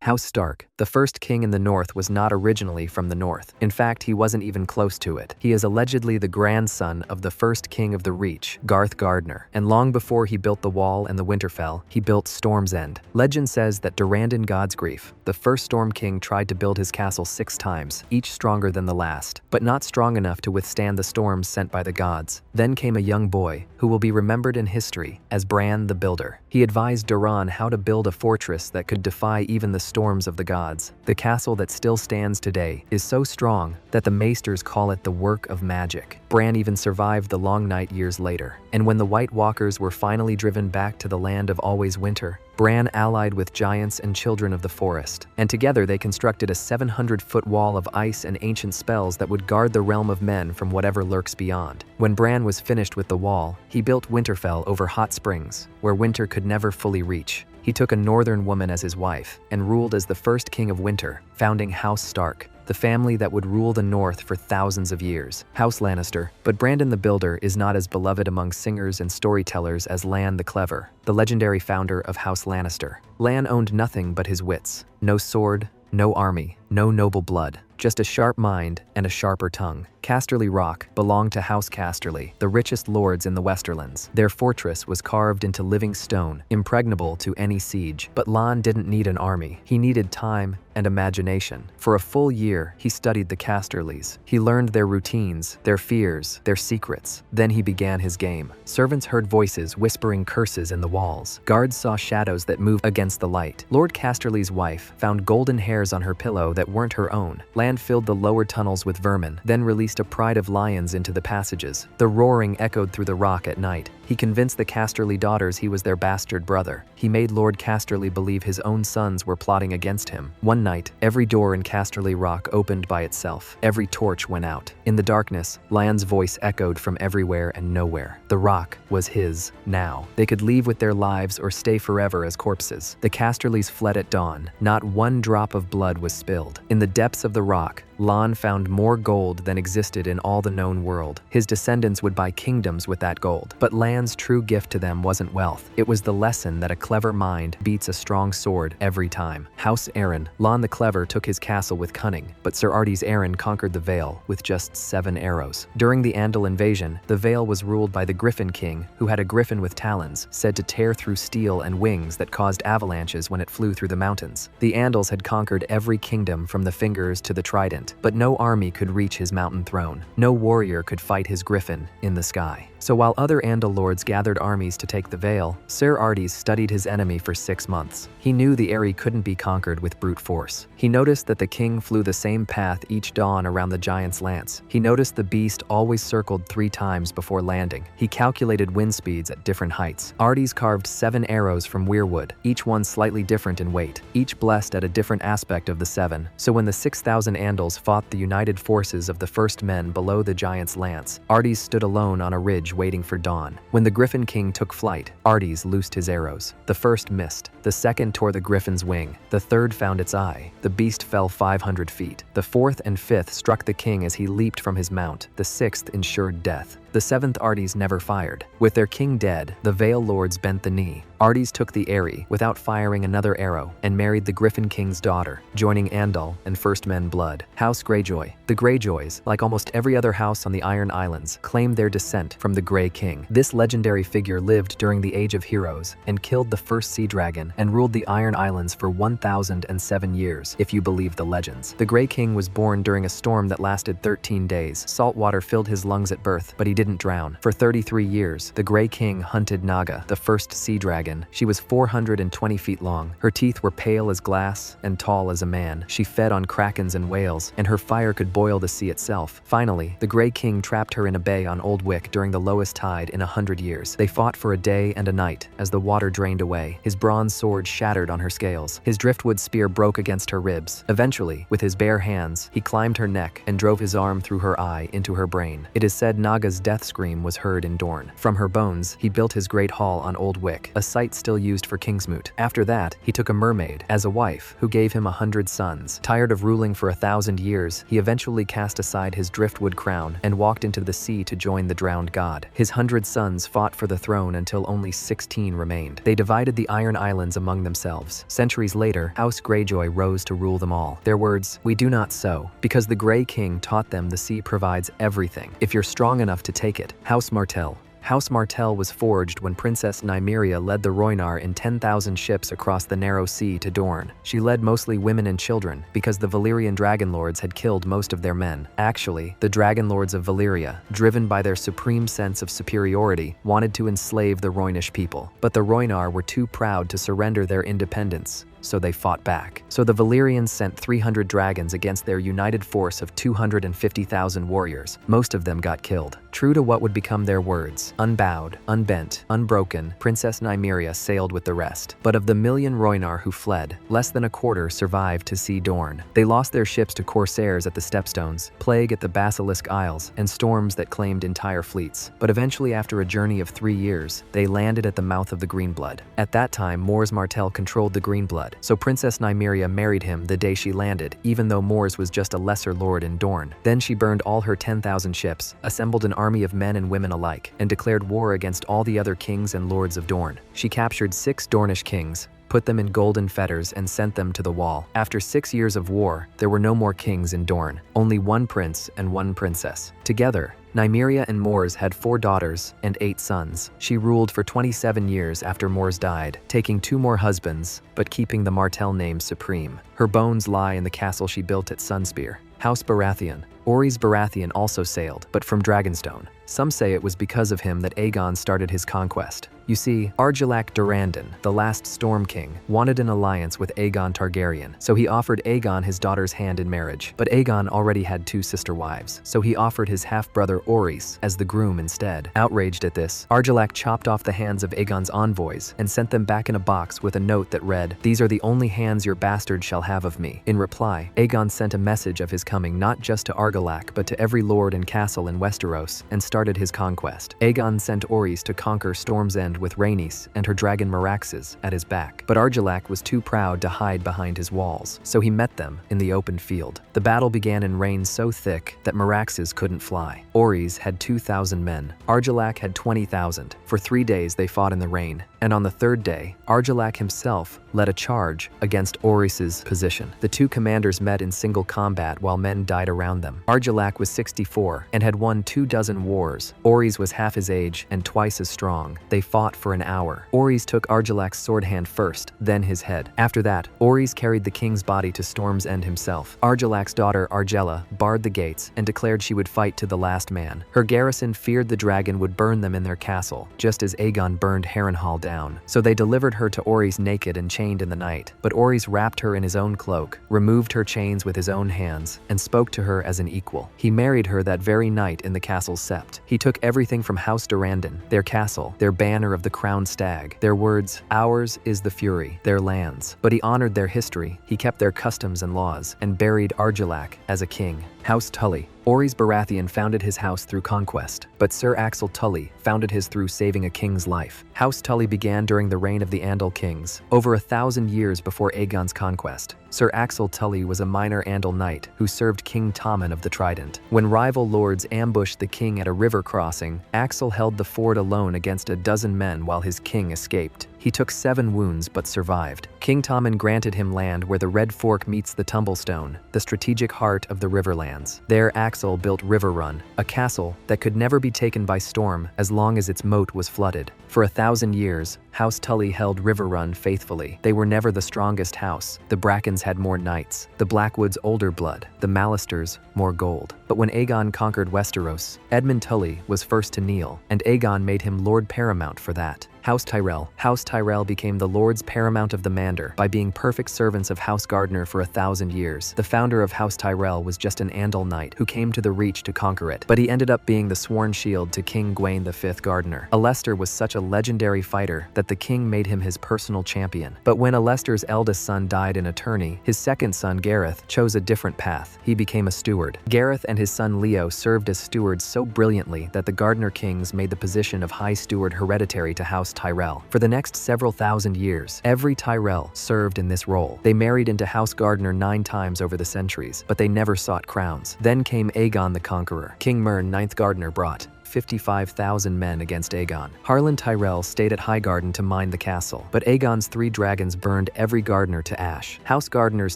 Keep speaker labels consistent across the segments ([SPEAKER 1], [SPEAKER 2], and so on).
[SPEAKER 1] House Stark, the first king in the north, was not originally from the north. In fact, he wasn't even close to it. He is allegedly the grandson of the first king of the Reach, Garth Gardner, and long before he built the Wall and the Winterfell, he built Storm's End. Legend says that Durrandon Godsgrief, the first Storm King, tried to build his castle 6 times, each stronger than the last, but not strong enough to withstand the storms sent by the gods. Then came a young boy, who will be remembered in history as Bran the Builder. He advised Duran how to build a fortress that could defy even the storms of the gods. The castle that still stands today is so strong that the maesters call it the work of magic. Bran even survived the long night years later, and when the White Walkers were finally driven back to the land of always winter, Bran allied with giants and children of the forest, and together they constructed a 700-foot wall of ice and ancient spells that would guard the realm of men from whatever lurks beyond. When Bran was finished with the wall, he built Winterfell over hot springs, where winter could never fully reach. He took a northern woman as his wife, and ruled as the first king of winter, founding House Stark, the family that would rule the north for thousands of years. House Lannister. But Bran the Builder is not as beloved among singers and storytellers as Lann the Clever, the legendary founder of House Lannister. Lann owned nothing but his wits. No sword, no army, no noble blood, just a sharp mind and a sharper tongue. Casterly Rock belonged to House Casterly, the richest lords in the Westerlands. Their fortress was carved into living stone, impregnable to any siege. But Lann didn't need an army. He needed time and imagination. For a full year, he studied the Casterlys. He learned their routines, their fears, their secrets. Then he began his game. Servants heard voices whispering curses in the walls. Guards saw shadows that moved against the light. Lord Casterly's wife found golden hairs on her pillow that weren't her own. Lann filled the lower tunnels with vermin, then released a pride of lions into the passages. The roaring echoed through the rock at night. He convinced the Casterly daughters he was their bastard brother. He made Lord Casterly believe his own sons were plotting against him. One night, every door in Casterly Rock opened by itself. Every torch went out. In the darkness, Lann's voice echoed from everywhere and nowhere. The rock was his now. They could leave with their lives or stay forever as corpses. The Casterlys fled at dawn. Not one drop of blood was spilled. In the depths of the rock, Lann found more gold than existed in all the known world. His descendants would buy kingdoms with that gold. But Lann's true gift to them wasn't wealth. It was the lesson that a clever mind beats a strong sword every time. House Arryn. Lann the Clever took his castle with cunning, but Sir Artys Arryn conquered the Vale with just 7 arrows. During the Andal invasion, the Vale was ruled by the Griffin King, who had a griffin with talons, said to tear through steel and wings that caused avalanches when it flew through the mountains. The Andals had conquered every kingdom from the Fingers to the Trident, but no army could reach his mountain throne. No warrior could fight his griffin in the sky. So while other Andal lords gathered armies to take the Vale, Sir Artys studied his enemy for 6 months. He knew the Eyrie couldn't be conquered with brute force. He noticed that the king flew the same path each dawn around the giant's lance. He noticed the beast always circled 3 times before landing. He calculated wind speeds at different heights. Artys carved 7 arrows from weirwood, each one slightly different in weight, each blessed at a different aspect of the 7. So when the 6,000 Andals fought the united forces of the first men below the giant's lance, Artys stood alone on a ridge waiting for dawn. When the Griffin King took flight, Artys loosed his arrows. The first missed. The second tore the griffin's wing. The third found its eye. The beast fell 500 feet. The fourth and fifth struck the king as he leaped from his mount. The sixth ensured death. The 7th Artys never fired. With their king dead, the Vale lords bent the knee. Artys took the Eyrie without firing another arrow and married the Griffin King's daughter, joining Andal and First Men blood. House Greyjoy. The Greyjoys, like almost every other house on the Iron Islands, claimed their descent from the Grey King. This legendary figure lived during the Age of Heroes and killed the first sea dragon and ruled the Iron Islands for 1,007 years, if you believe the legends. The Grey King was born during a storm that lasted 13 days. Salt water filled his lungs at birth, but he didn't drown. For 33 years, the Grey King hunted Naga, the first sea dragon. She was 420 feet long. Her teeth were pale as glass and tall as a man. She fed on krakens and whales, and her fire could boil the sea itself. Finally, the Grey King trapped her in a bay on Old Wick during the lowest tide in 100 years. They fought for a day and a night as the water drained away. His bronze sword shattered on her scales. His driftwood spear broke against her ribs. Eventually, with his bare hands, he climbed her neck and drove his arm through her eye into her brain. It is said Naga's death death scream was heard in Dorne. From her bones, he built his great hall on Old Wick, a site still used for Kingsmoot. After that, he took a mermaid as a wife, who gave him 100 sons. Tired of ruling for 1,000 years, he eventually cast aside his driftwood crown and walked into the sea to join the drowned god. His 100 sons fought for the throne until only 16 remained. They divided the Iron Islands among themselves. Centuries later, House Greyjoy rose to rule them all. Their words, "We do not sow," because the Grey King taught them the sea provides everything, if you're strong enough to take it. House Martell. House Martell was forged when Princess Nymeria led the Rhoynar in 10,000 ships across the narrow sea to Dorne. She led mostly women and children, because the Valyrian dragonlords had killed most of their men. Actually, the dragonlords of Valyria, driven by their supreme sense of superiority, wanted to enslave the Rhoynish people. But the Rhoynar were too proud to surrender their independence, so they fought back. So the Valyrians sent 300 dragons against their united force of 250,000 warriors. Most of them got killed. True to what would become their words, unbowed, unbent, unbroken, Princess Nymeria sailed with the rest. But of the million Rhoynar who fled, less than a quarter survived to see Dorne. They lost their ships to corsairs at the Stepstones, plague at the Basilisk Isles, and storms that claimed entire fleets. But eventually, after a journey of 3 years, they landed at the mouth of the Greenblood. At that time, Mors Martell controlled the Greenblood, so Princess Nymeria married him the day she landed, even though Mors was just a lesser lord in Dorne. Then she burned all her 10,000 ships, assembled an army of men and women alike, and declared war against all the other kings and lords of Dorne. She captured 6 Dornish kings, put them in golden fetters, and sent them to the wall. After 6 years of war, there were no more kings in Dorne, only 1 prince and 1 princess. Together, Nymeria and Mors had 4 daughters and 8 sons. She ruled for 27 years after Mors died, taking 2 more husbands, but keeping the Martell name supreme. Her bones lie in the castle she built at Sunspear. House Baratheon. Orys Baratheon also sailed, but from Dragonstone. Some say it was because of him that Aegon started his conquest. You see, Argilac Durrandon, the last Storm King, wanted an alliance with Aegon Targaryen, so he offered Aegon his daughter's hand in marriage. But Aegon already had 2 sister wives, so he offered his half-brother Orys as the groom instead. Outraged at this, Argilac chopped off the hands of Aegon's envoys and sent them back in a box with a note that read, "These are the only hands your bastard shall have of me." In reply, Aegon sent a message of his coming not just to Argilac but to every lord and castle in Westeros, and started his conquest. Aegon sent Orys to conquer Storm's End with Rhaenys and her dragon Meraxes at his back. But Argilac was too proud to hide behind his walls, so he met them in the open field. The battle began in rain so thick that Meraxes couldn't fly. Orys had 2,000 men. Argilac had 20,000. For 3 days they fought in the rain, and on the 3rd day, Argilac himself led a charge against Orys's position. The 2 commanders met in single combat while men died around them. Argilac was 64 and had won 24 wars. Orys was half his age and twice as strong. They fought for an hour. Orys took Argilac's sword hand first, then his head. After that, Orys carried the king's body to Storm's End himself. Argilac's daughter Argella barred the gates and declared she would fight to the last man. Her garrison feared the dragon would burn them in their castle, just as Aegon burned Harrenhal down. So they delivered her to Orys naked and chained in the night. But Orys wrapped her in his own cloak, removed her chains with his own hands, and spoke to her as an equal. He married her that very night in the castle's sept. He took everything from House Durrandon, their castle, their banner of the crowned stag, their words, "Ours is the fury," their lands. But he honored their history, he kept their customs and laws, and buried Argilac as a king. House Tully. Orys Baratheon founded his house through conquest, but Sir Axel Tully founded his through saving a king's life. House Tully began during the reign of the Andal kings, over 1,000 years before Aegon's conquest. Sir Axel Tully was a minor Andal knight who served King Tommen of the Trident. When rival lords ambushed the king at a river crossing, Axel held the ford alone against a dozen men while his king escaped. He took 7 wounds but survived. King Tommen granted him land where the Red Fork meets the Tumblestone, the strategic heart of the Riverlands. There Axel built River Run, a castle that could never be taken by storm as long as its moat was flooded. For 1,000 years, House Tully held River Run faithfully. They were never the strongest house. The Brackens had more knights, the Blackwoods older blood, the Mallisters more gold. But when Aegon conquered Westeros, Edmund Tully was first to kneel, and Aegon made him Lord Paramount for that. House Tyrell. House Tyrell became the lords paramount of the Manor by being perfect servants of House Gardener for 1,000 years. The founder of House Tyrell was just an Andal knight who came to the Reach to conquer it, but he ended up being the sworn shield to King Gwaine V Gardener. Alester was such a legendary fighter that the king made him his personal champion. But when Alester's eldest son died in a tourney, his second son Gareth chose a different path. He became a steward. Gareth and his son Leo served as stewards so brilliantly that the Gardener kings made the position of High Steward hereditary to House Tyrell. For the next several thousand years, every Tyrell served in this role. They married into House Gardener 9 times over the centuries, but they never sought crowns. Then came Aegon the Conqueror. King Mern, 9th Gardener, brought 55,000 men against Aegon. Harlan Tyrell stayed at Highgarden to mine the castle, but Aegon's 3 dragons burned every gardener to ash. House Gardener's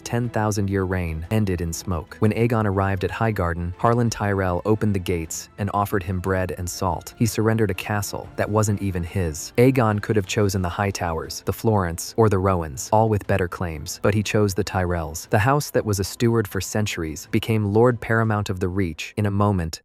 [SPEAKER 1] 10,000-year reign ended in smoke. When Aegon arrived at Highgarden, Harlan Tyrell opened the gates and offered him bread and salt. He surrendered a castle that wasn't even his. Aegon could have chosen the Hightowers, the Florents, or the Rowans, all with better claims, but he chose the Tyrells. The house that was a steward for centuries became Lord Paramount of the Reach in a moment